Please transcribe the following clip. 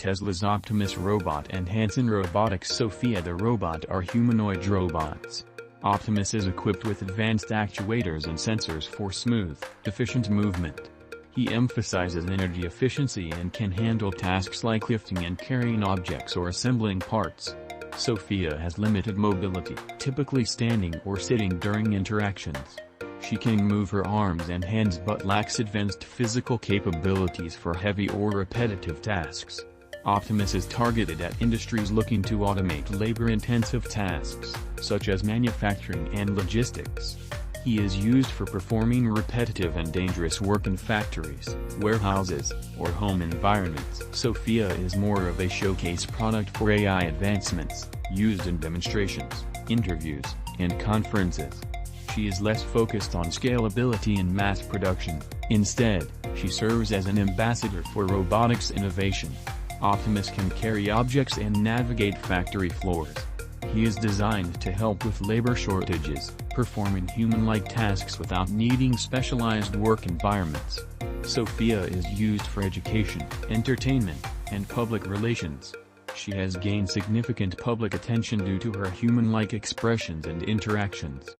Tesla's Optimus Robot and Hanson Robotics' Sophia the Robot are humanoid robots. Optimus is equipped with advanced actuators and sensors for smooth, efficient movement. He emphasizes energy efficiency and can handle tasks like lifting and carrying objects or assembling parts. Sophia has limited mobility, typically standing or sitting during interactions. She can move her arms and hands but lacks advanced physical capabilities for heavy or repetitive tasks. Optimus is targeted at industries looking to automate labor-intensive tasks, such as manufacturing and logistics. He is used for performing repetitive and dangerous work in factories, warehouses, or home environments. Sophia is more of a showcase product for AI advancements, used in demonstrations, interviews, and conferences. She is less focused on scalability and mass production. Instead, she serves as an ambassador for robotics innovation. Optimus can carry objects and navigate factory floors. He is designed to help with labor shortages, performing human-like tasks without needing specialized work environments. Sophia is used for education, entertainment, and public relations. She has gained significant public attention due to her human-like expressions and interactions.